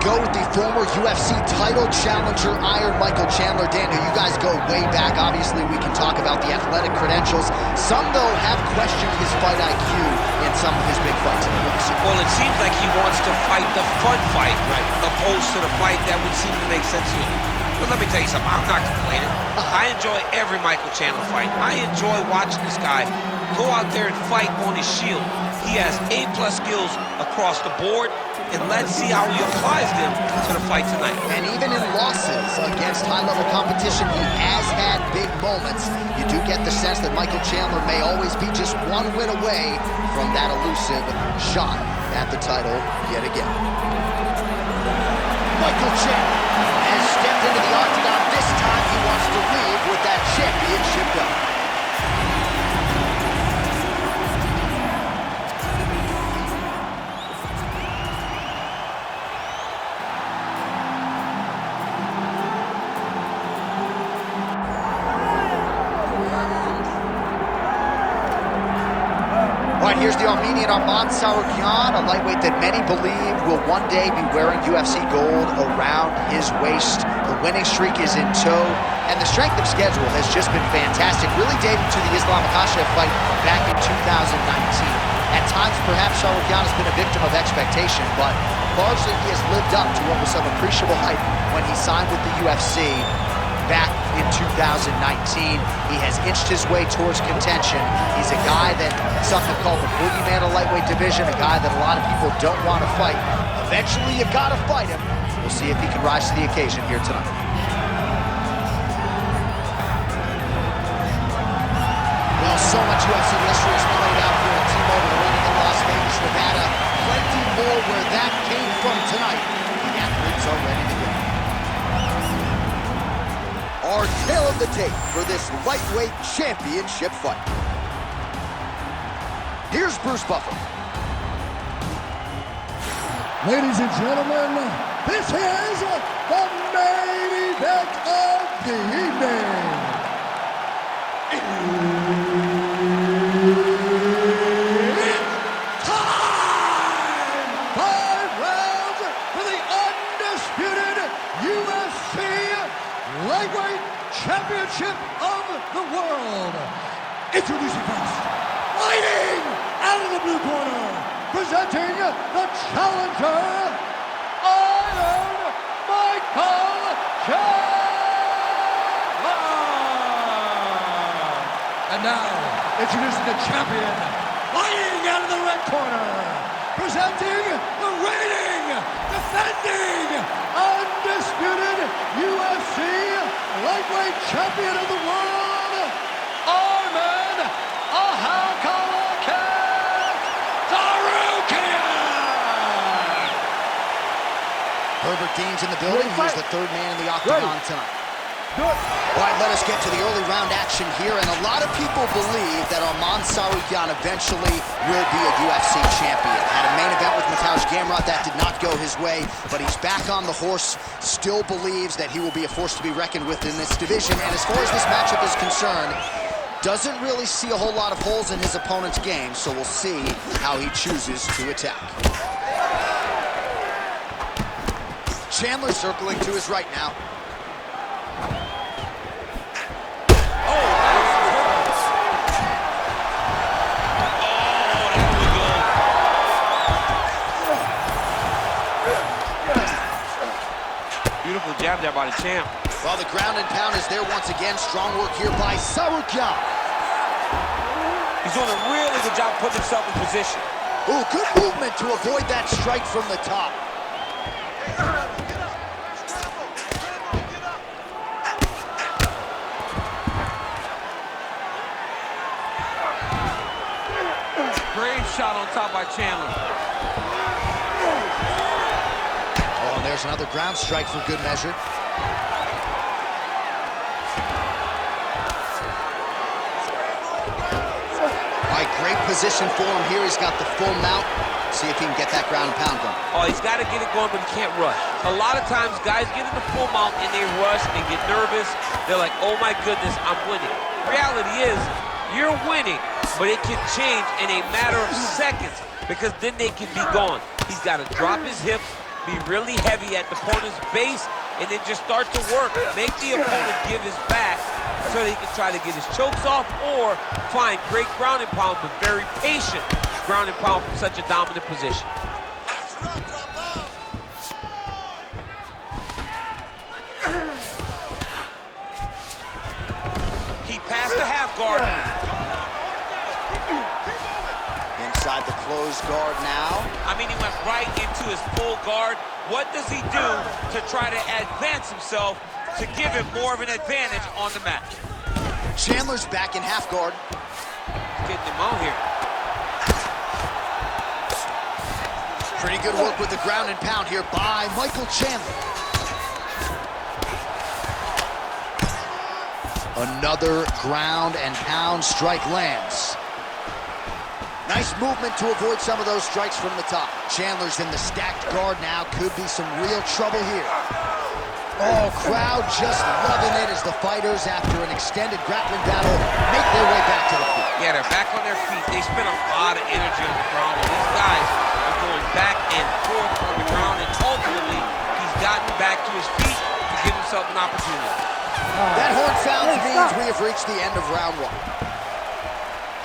go with the former UFC title challenger, Iron Michael Chandler. Dan, you guys go way back. Obviously, we can talk about the athletic credentials. Some, though, have questioned his fight IQ in some of his big fights in the UFC. Well, it seems like he wants to fight the fun fight, right, opposed to the fight that would seem to make sense to him. But let me tell you something, I'm not complaining. I enjoy every Michael Chandler fight. I enjoy watching this guy go out there and fight on his shield. He has A-plus skills across the board, and let's see how he applies them to the fight tonight. And even in losses against high-level competition, he has had big moments. You do get the sense that Michael Chandler may always be just one win away from that elusive shot at the title yet again. Michael Chandler has stepped into the octagon. This time he wants to leave with that championship belt. All right, here's the Armenian Arman Tsarukyan, a lightweight that many believe will one day be wearing UFC gold around his waist. The winning streak is in tow, and the strength of schedule has just been fantastic, really dating to the Islam Makhachev fight back in 2019. At times, perhaps Tsarukyan has been a victim of expectation, but largely he has lived up to what was some appreciable hype when he signed with the UFC back in 2019. He has inched his way towards contention. He's a guy that some have called the boogeyman of lightweight division, a guy that a lot of people don't want to fight. Eventually, you gotta fight him. We'll see if he can rise to the occasion here tonight. Well, so much UFC history has been laid out here at T-Mobile Arena in Las Vegas, Nevada. Plenty more where that came from tonight. The athletes are ready to go. Our tale of the tape for this lightweight championship fight. Here's Bruce Buffer. Ladies and gentlemen, this is the main event of the evening. It's time! 5 rounds for the undisputed UFC Lightweight Championship of the World. Introducing first, fighting out of the blue corner, presenting the challenger, Iron Michael Chandler. And now, introducing the champion, fighting out of the red corner, presenting the reigning, defending, undisputed UFC Lightweight Champion of the World, Arman Tsarukyan. Herbert Dean's in the building. He's the third man in the octagon tonight. All right, let us get to the early round action here, and a lot of people believe that Arman Tsarukyan eventually will be a UFC champion. Had a main event with Mateusz Gamrot that did not go his way, but he's back on the horse, still believes that he will be a force to be reckoned with in this division, and as far as this matchup is concerned, doesn't really see a whole lot of holes in his opponent's game, so we'll see how he chooses to attack. Chandler circling to his right now. Beautiful jab there by the champ. Well, the ground and pound is there once again. Strong work here by Tsarukyan. He's doing a really good job putting himself in position. Ooh, good movement to avoid that strike from the top. Great shot on top by Chandler. Oh, and there's another ground strike for good measure. All right, great position for him here. He's got the full mount. See if he can get that ground and pound going. Oh, he's got to get it going, but he can't rush. A lot of times, guys get in the full mount and they rush and get nervous. They're like, oh my goodness, I'm winning. Reality is, you're winning, but it can change in a matter of seconds because then they can be gone. He's got to drop his hips, Be really heavy at the opponent's base and then just start to work. Make the opponent give his back so that he can try to get his chokes off or find great ground and pound, but very patient ground and pound from such a dominant position. He passed the half guard. Inside the closed guard now. I mean, he went right into his full guard. What does he do to try to advance himself to give him more of an advantage on the mat? Chandler's back in half guard. Getting him out here. Pretty good work with the ground and pound here by Michael Chandler. Another ground and pound strike lands. Nice movement to avoid some of those strikes from the top. Chandler's in the stacked guard now. Could be some real trouble here. Oh, crowd just loving it as the fighters, after an extended grappling battle, make their way back to the feet. Yeah, they're back on their feet. They spend a lot of energy on the ground, and these guys are going back and forth on the ground, and ultimately, he's gotten back to his feet to give himself an opportunity. That horn sounds means we have reached the end of round one.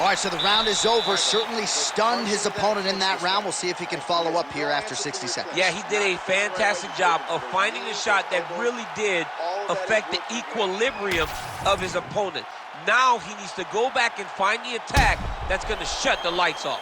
All right, so the round is over. Certainly stunned his opponent in that round. We'll see if he can follow up here after 60 seconds. Yeah, he did a fantastic job of finding a shot that really did affect the equilibrium of his opponent. Now he needs to go back and find the attack that's going to shut the lights off.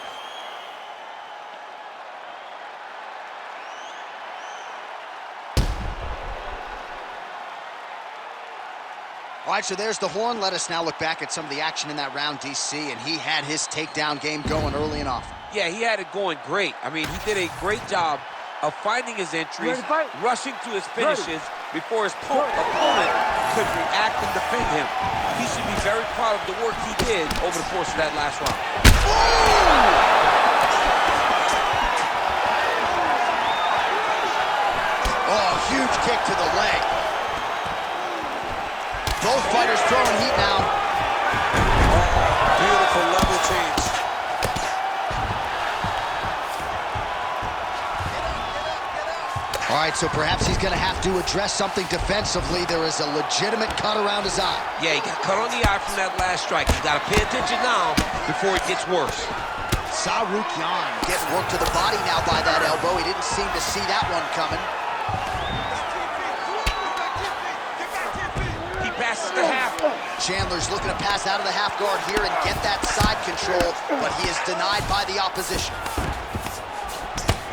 All right, so there's the horn. Let us now look back at some of the action in that round, DC, and he had his takedown game going early and often. Yeah, he had it going great. I mean, he did a great job of finding his entries, rushing to his finishes before his opponent could react and defend him. He should be very proud of the work he did over the course of that last round. Oh, huge kick to the leg. Both fighters throwing heat now. Beautiful level change. All right, so perhaps he's going to have to address something defensively. There is a legitimate cut around his eye. Yeah, he got cut on the eye from that last strike. He's got to pay attention now before it gets worse. Tsarukyan getting worked to the body now by that elbow. He didn't seem to see that one coming. Passes the half. Chandler's looking to pass out of the half guard here and get that side control, but he is denied by the opposition.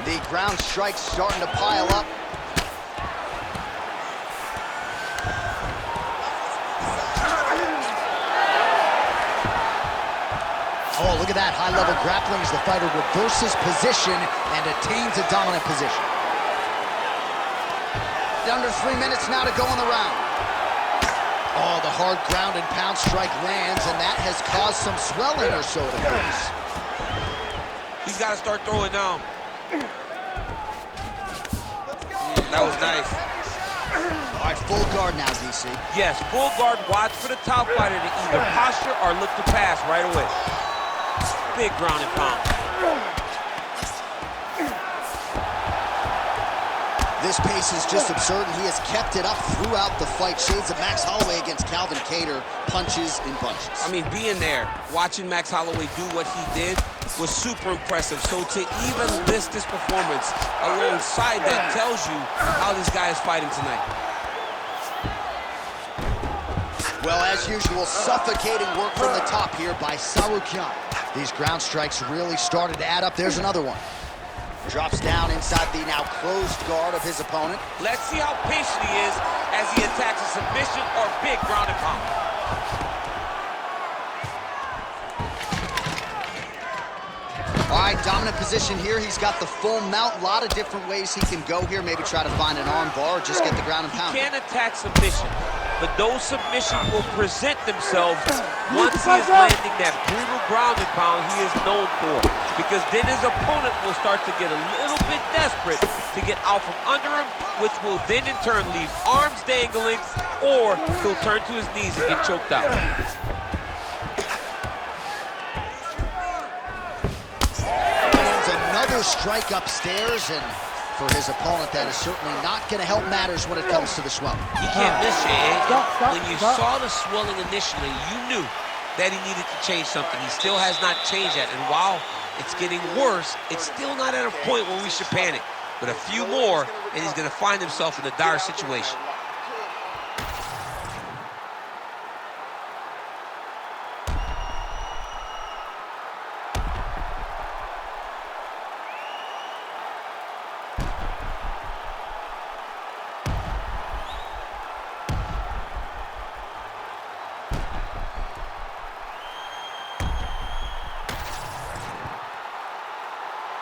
The ground strikes starting to pile up. Oh, look at that high-level grappling as the fighter reverses position and attains a dominant position. Under 3 minutes now to go in the round. Oh, the hard ground and pound strike lands, and that has caused some swelling or so to face. He's got to start throwing down. That was nice. All right, full guard now, DC. Yes, full guard. Watch for the top fighter to either posture or look to pass right away. Big ground and pound. This pace is just absurd, and he has kept it up throughout the fight. Shades of Max Holloway against Calvin Kattar, punches and bunches. I mean, being there, watching Max Holloway do what he did was super impressive. So to even list this performance alongside that tells you how this guy is fighting tonight. Well, as usual, suffocating work from the top here by Tsarukyan. These ground strikes really started to add up. There's another one. Drops down inside the now closed guard of his opponent. Let's see how patient he is as he attacks a submission or big ground and pound. All right, dominant position here. He's got the full mount. A lot of different ways he can go here. Maybe try to find an arm bar or just get the ground and pound. He can attack submission, but those submissions will present themselves once he is landing that brutal ground and pound he is known for. Because then his opponent will start to get a little bit desperate to get out from under him, which will then in turn leave arms dangling, or he'll turn to his knees and get choked out. Another strike upstairs, and for his opponent, that is certainly not going to help matters when it comes to the swelling. He can't miss you, eh? When you stop. saw the swelling initially, you knew that he needed to change something. He still has not changed that. And while it's getting worse, it's still not at a point where we should panic. But a few more, and he's going to find himself in a dire situation.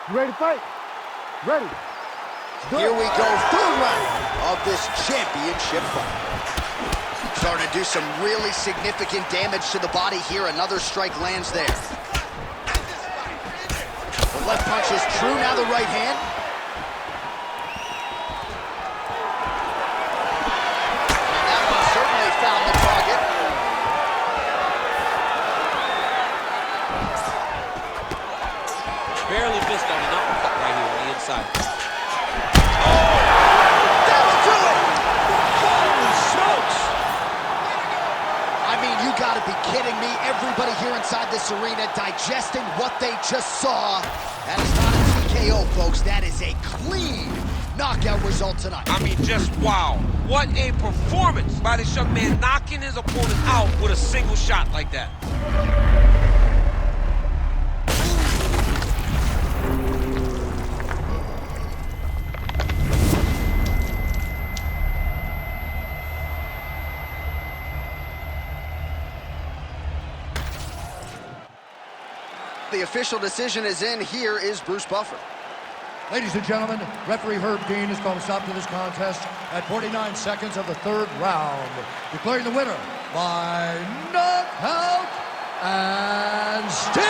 You ready to fight? Ready. Here we go, third round of this championship fight. Starting to do some really significant damage to the body here. Another strike lands there. The left punch is true, now the right hand. And that one certainly found the target. Barely missed on an uppercut right here on the inside. That'll do it! Holy smokes! I mean, you gotta be kidding me. Everybody here inside this arena digesting what they just saw. That is not a TKO, folks. That is a clean knockout result tonight. I mean, just wow. What a performance by this young man, knocking his opponent out with a single shot like that. The official decision is in. Here is Bruce Buffer. Ladies and gentlemen, referee Herb Dean has called a stop to this contest at 49 seconds of the third round, declaring the winner by knockout and still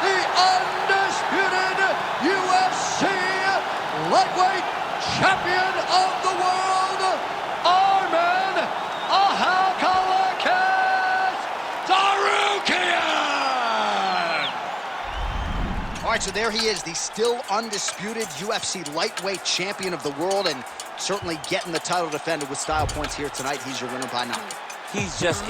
the undisputed UFC lightweight champion of the world, Arman Tsarukyan! All right, so there he is, the still undisputed UFC lightweight champion of the world, and certainly getting the title defended with style points here tonight. He's your winner by knockout. He's just